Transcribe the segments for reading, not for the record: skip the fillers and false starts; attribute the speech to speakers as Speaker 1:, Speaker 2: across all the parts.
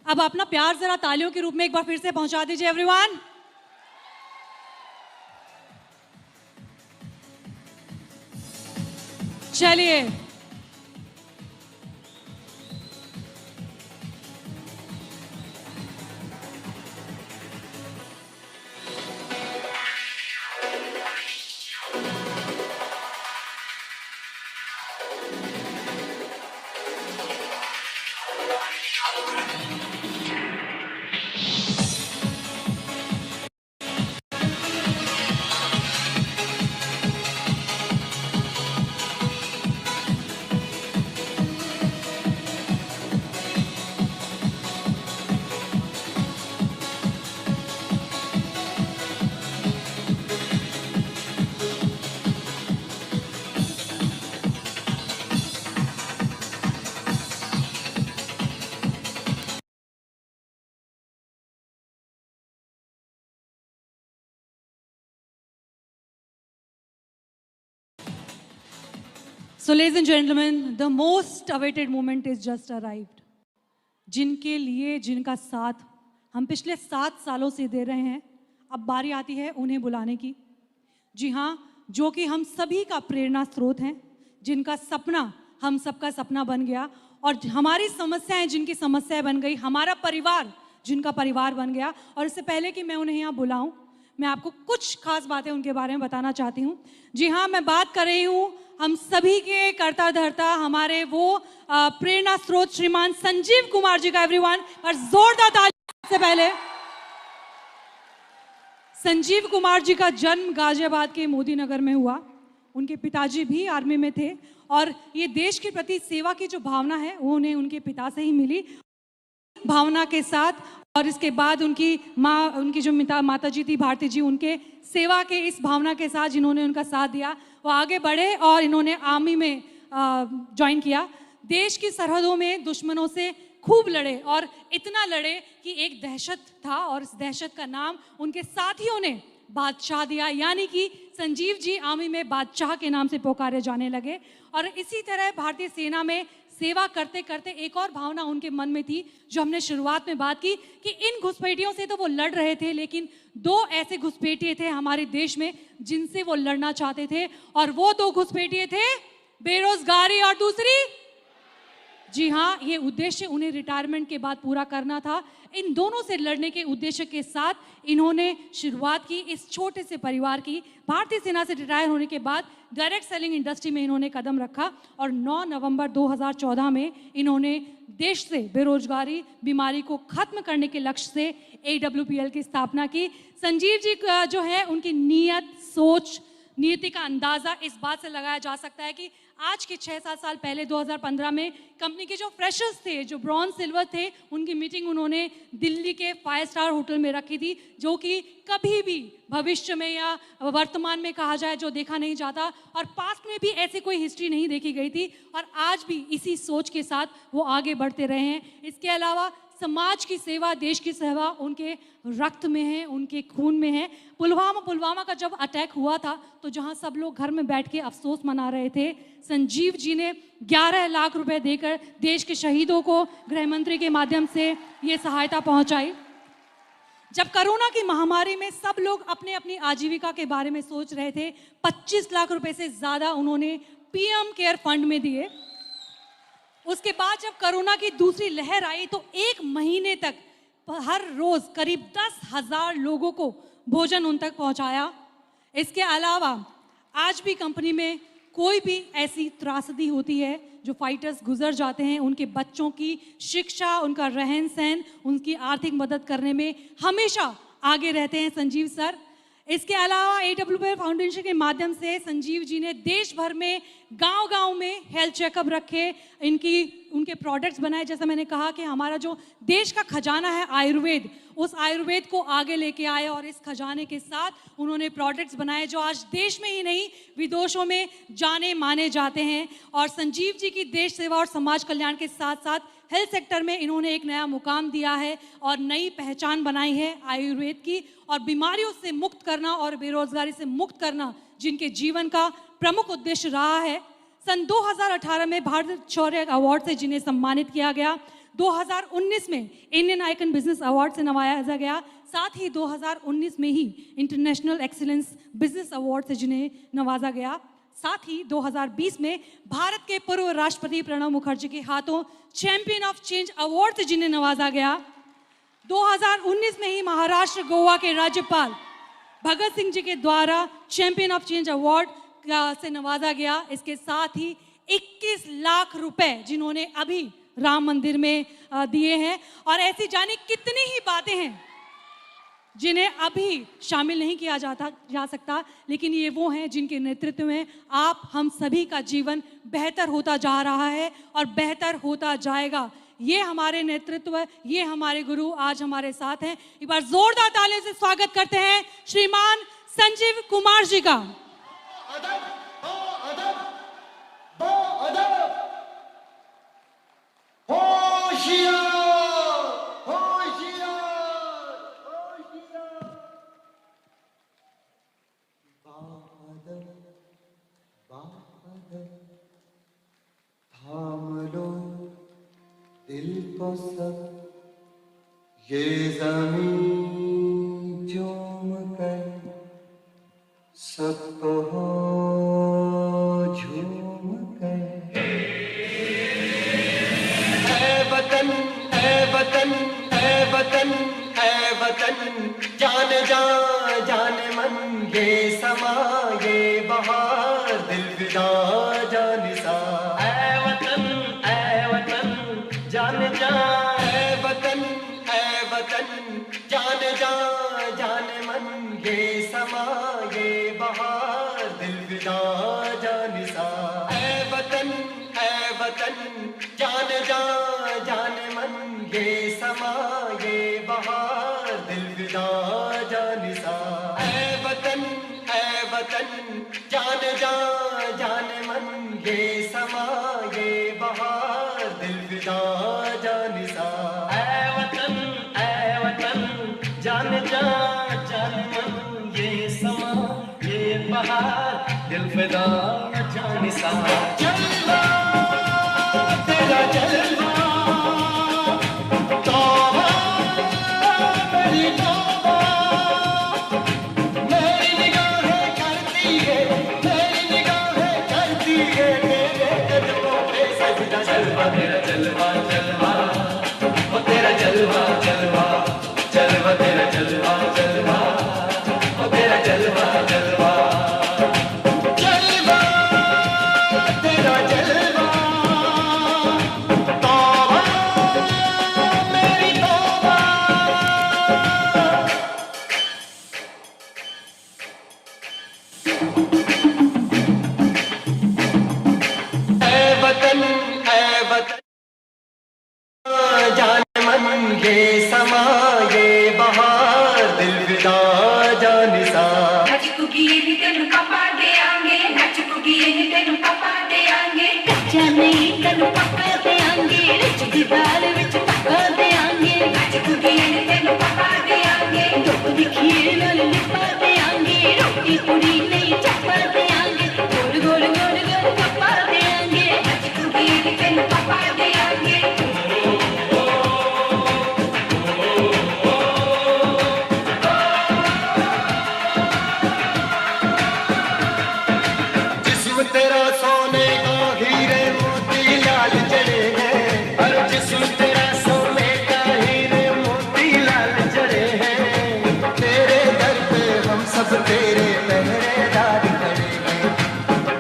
Speaker 1: अब अपना प्यार जरा तालियों के रूप में एक बार फिर से पहुंचा दीजिए एवरीवन। चलिए So ladies and gentlemen, the most awaited moment is just arrived. जिनके लिए जिनका साथ हम पिछले 7 सालों से दे रहे हैं, अब बारी आती है उन्हें बुलाने की। जी हाँ, जो कि हम सभी का प्रेरणा स्रोत हैं, जिनका सपना हम सबका सपना बन गया और हमारी समस्याएं जिनकी समस्याएं बन गई, हमारा परिवार जिनका परिवार बन गया। और इससे पहले कि मैं उन्हें यहाँ बुलाऊं, मैं आपको कुछ खास बातें उनके बारे में बताना चाहती हूँ। जी हाँ, मैं बात कर रही हूँ हम सभी के कर्ता धर्ता, हमारे वो प्रेरणा स्रोत श्रीमान संजीव कुमार जी का। एवरीवन, और जोरदार ताली से पहले। संजीव कुमार जी का जन्म गाजियाबाद के मोदी नगर में हुआ। उनके पिताजी भी आर्मी में थे और ये देश के प्रति सेवा की जो भावना है वो उन्हें उनके पिता से ही मिली, भावना के साथ। और इसके बाद उनकी माँ, उनकी जो माता जी थी भारती जी, उनके सेवा के इस भावना के साथ जिन्होंने उनका साथ दिया, वो आगे बढ़े और इन्होंने आर्मी में ज्वाइन किया। देश की सरहदों में दुश्मनों से खूब लड़े और इतना लड़े कि एक दहशत था और इस दहशत का नाम उनके साथियों ने बादशाह दिया, यानी कि संजीव जी आर्मी में बादशाह के नाम से पुकारे जाने लगे। और इसी तरह भारतीय सेना में सेवा करते करते एक और भावना उनके मन में थी, जो हमने शुरुआत में बात की कि इन घुसपैठियों से तो वो लड़ रहे थे, लेकिन 2 ऐसे घुसपैठिए थे हमारे देश में जिनसे वो लड़ना चाहते थे। और वो 2 घुसपैठिए थे बेरोजगारी और दूसरी, जी हाँ, ये उद्देश्य उन्हें रिटायरमेंट के बाद पूरा करना था। इन दोनों से लड़ने के उद्देश्य के साथ इन्होंने शुरुआत की इस छोटे से परिवार की। भारतीय सेना से रिटायर होने के बाद डायरेक्ट सेलिंग इंडस्ट्री में इन्होंने कदम रखा और 9 नवंबर 2014 में इन्होंने देश से बेरोजगारी बीमारी को खत्म करने के लक्ष्य से AWPL की स्थापना की। संजीव जी का जो है उनकी नीयत, सोच, नीति का अंदाजा इस बात से लगाया जा सकता है कि आज के 6-7 साल पहले 2015 में कंपनी के जो फ्रेशर्स थे, जो ब्रॉन्ज सिल्वर थे, उनकी मीटिंग उन्होंने दिल्ली के 5 स्टार होटल में रखी थी, जो कि कभी भी भविष्य में या वर्तमान में कहा जाए जो देखा नहीं जाता और पास्ट में भी ऐसी कोई हिस्ट्री नहीं देखी गई थी। और आज भी इसी सोच के साथ वो आगे बढ़ते रहे हैं। इसके अलावा समाज की सेवा, देश की सेवा उनके रक्त में है, उनके खून में है। पुलवामा का जब अटैक हुआ था तो जहां सब लोग घर में बैठ के अफसोस मना रहे थे, संजीव जी ने 11 लाख रुपए देकर देश के शहीदों को गृह मंत्री के माध्यम से ये सहायता पहुंचाई। जब कोरोना की महामारी में सब लोग अपने अपनी आजीविका के बारे में सोच रहे थे, 25 लाख रुपए से ज्यादा उन्होंने PM केयर फंड में दिए। उसके बाद जब कोरोना की दूसरी लहर आई तो 1 महीने तक हर रोज करीब 10,000 लोगों को भोजन उन तक पहुंचाया। इसके अलावा आज भी कंपनी में कोई भी ऐसी त्रासदी होती है जो फाइटर्स गुजर जाते हैं, उनके बच्चों की शिक्षा, उनका रहन सहन, उनकी आर्थिक मदद करने में हमेशा आगे रहते हैं संजीव सर। इसके अलावा AWPL फाउंडेशन के माध्यम से संजीव जी ने देश भर में गांव-गांव में हेल्थ चेकअप रखे, उनके प्रोडक्ट्स बनाए। जैसा मैंने कहा कि हमारा जो देश का खजाना है आयुर्वेद, उस आयुर्वेद को आगे लेके आए और इस खजाने के साथ उन्होंने प्रोडक्ट्स बनाए जो आज देश में ही नहीं विदेशों में जाने माने जाते हैं। और संजीव जी की देश सेवा और समाज कल्याण के साथ साथ हेल्थ सेक्टर में इन्होंने एक नया मुकाम दिया है और नई पहचान बनाई है आयुर्वेद की। और बीमारियों से मुक्त करना और बेरोजगारी से मुक्त करना जिनके जीवन का प्रमुख उद्देश्य रहा है। सन 2018 में भारत शौर्य अवार्ड से जिन्हें सम्मानित किया गया। 2019 में इंडियन आइकन बिजनेस अवार्ड से नवाजा गया, साथ ही 2019 में ही इंटरनेशनल एक्सीलेंस बिजनेस अवार्ड से जिन्हें नवाजा गया। साथ ही 2020 में भारत के पूर्व राष्ट्रपति प्रणब मुखर्जी के हाथों चैंपियन ऑफ चेंज अवार्ड से जिन्हें नवाजा गया। 2019 में ही महाराष्ट्र गोवा के राज्यपाल भगत सिंह जी के द्वारा चैंपियन ऑफ चेंज अवार्ड से नवाजा गया। इसके साथ ही 21 लाख रुपए जिन्होंने अभी राम मंदिर में दिए हैं, और ऐसी जाने कितनी ही बातें हैं जिन्हें अभी शामिल नहीं किया जा सकता, लेकिन ये वो हैं जिनके नेतृत्व में आप हम सभी का जीवन बेहतर होता जा रहा है और बेहतर होता जाएगा। ये हमारे नेतृत्व, ये हमारे गुरु आज हमारे साथ हैं। एक बार जोरदार तालियों से स्वागत करते हैं श्रीमान संजीव कुमार जी का।
Speaker 2: दिल को सब ये ज़मीं झूम कर सबको हो झूम कर। ऐ वतन ऐ वतन ऐ वतन ऐ वतन, जान जा जान मन ये समा ये बहार, दिल फिदा जान सा। ऐ वतन जान जा ऐ वतन जान जा जान मन ये समा ये बहार, दिल फिदा जान सा। ऐ वतन जान जा जान मन ये समा ये बहार, दिल फिदा जान सा। ऐ वतन जान जा जान मन ये समा ये बहार, दिल फिदा जान सा। ऐ वतन जान जा जान मन ये समा ये बहार, दिल फिदा जान सा। जलवा तेरा जलवा, तौबा मेरी तौबा, मेरी निगाहें करती है तेरे कदमों पे सजदा। जलवा तेरा जलवा जलवा, ओ तेरा जलवा जलवा जलवा, तेरा जलवा जलवा, ओ तेरा जलवा जलवा। जलवा तेरा जलवा, तौबा मेरी तौबा। ऐ वतन जान मन ये समा ये बहार, दिल फिदा जान सा।
Speaker 3: नचकुगी नी तेनु पप्पा दे आंगे, नचकुगी नी तेनु पप्पा दे आंगे, कच्चा नहीं तेनु पक्का दे आंगे, रिच दी दाल विच पक्का दे आंगे। नचकुगी नी तेनु पप्पा दे आंगे, धुप दी खीर नाल लिपा दे आंगे, रोटी पूरी नहीं चप्पा दे आंगे, गोल गोल गोल गोल पप्पा दे आंगे। नचकुगी नी तेनु पप्पा दे आंगे।
Speaker 2: तेरा सोने का हीरे मोती लाल जड़े हैं, अरे जिस्म तेरा सोने का हीरे मोती लाल जड़े हैं। तेरे दर पे हम सब तेरे पहरेदार खड़े हैं।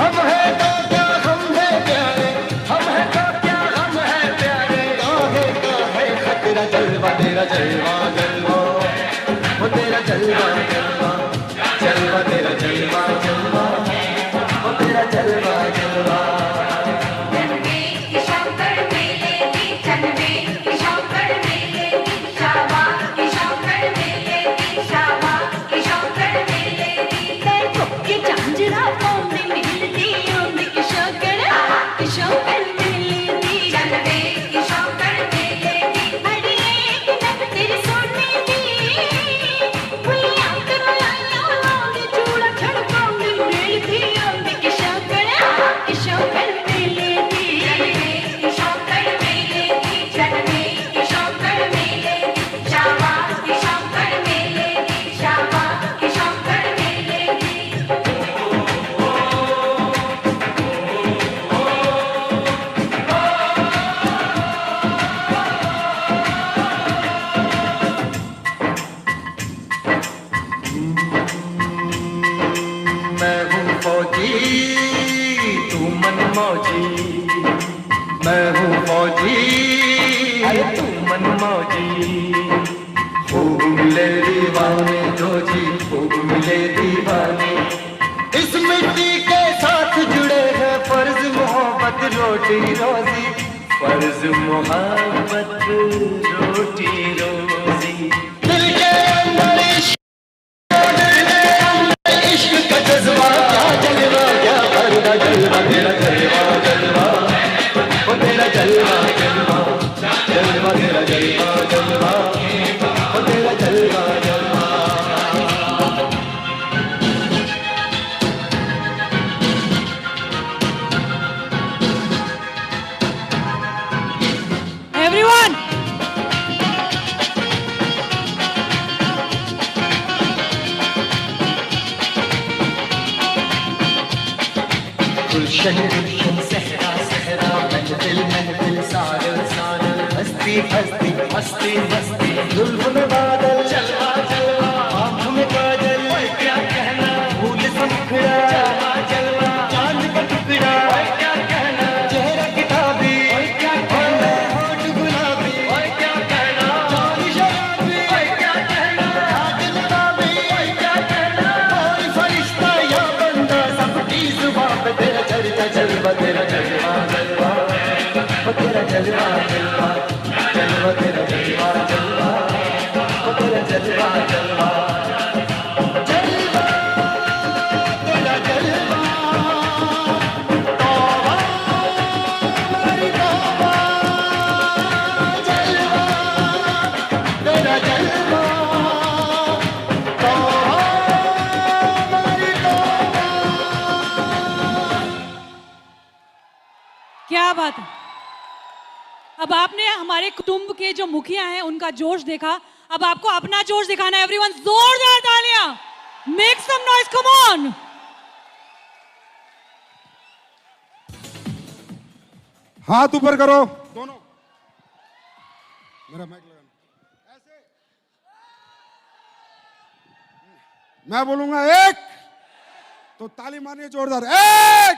Speaker 2: हम है तो क्या हम है प्यारे, हम है तो क्या हम है प्यारे। का है खतरा, जलवा तेरा जलवा जलवा, वो तेरा जलवा जलवा जलवा, तेरा जलवा जलवा, तेरा जलवा जलवा।
Speaker 3: चलवे की शंकर मेले की, चलवे की शंकर मेले की, शाबा की शंकर मेले की, शाबा की शंकर मेले की। तेरे कोके झांझरा पौंदी मिलती औंदी की शंकर मेले की। चलवे की शंकर मेले की, अड़िए की नक तेरी सोने दी, भुलिया करो लाया लागे चूड़ा छड़काऊंगी मेल की औंदी की शंकर मेले की।
Speaker 2: मन मौजी। खूब मिले दीवाने जो जी, खूब मिले दीवाने। इस मिट्टी के साथ जुड़े हैं फर्ज मोहब्बत रोटी रोजी, फर्ज मोहब्बत रोटी रोजी। दिल के अंदर इश्क का जज्बा, क्या जलवा क्या भरना जलवा, तेरा जलवा जलवा, ओ तेरा जलवा जलवा, जलवा तेरा जलवा जलवा, ओ तेरा जलवा जलवा।
Speaker 1: Everyone,
Speaker 2: गुलशन गुलशन सहरा सहरा, महफिल महफिल सागर सागर, हस्ती हस्ती मस्ती मस्ती, जुल्फ में बादल जलवा जलवा, आँख में काजल क्या कहना, फूल सा मुखड़ा जलवा जलवा, चांद का टुकड़ा क्या कहना, चेहरा किताबी क्या कहना, होठ गुलाबी क्या कहना, चांद शराबी क्या कहना, हाथ गुलाबी क्या कहना, कोई फरिश्ता या बंदा सबकी जुबान पे तेरा चर्चा जलवा, तेरा जलवा जलवा, ओ तेरा जलवा जलवा, जलवा तेरा जलवा जलवा, ओ तेरा जलवा जलवा, जलवा तेरा जलवा, तौबा मेरी तौबा, जलवा तेरा जलवा, तौबा मेरी तौबा।
Speaker 1: क्या बात है। अब आपने हमारे कुटुंब के जो मुखिया हैं उनका जोश देखा, अब आपको अपना जोश दिखाना है। एवरीवन जोरदार तालियां, make some noise, come on.
Speaker 4: हाथ ऊपर करो दोनों, मेरा माइक लगाना ऐसे। मैं बोलूंगा एक तो ताली मारिए जोरदार, एक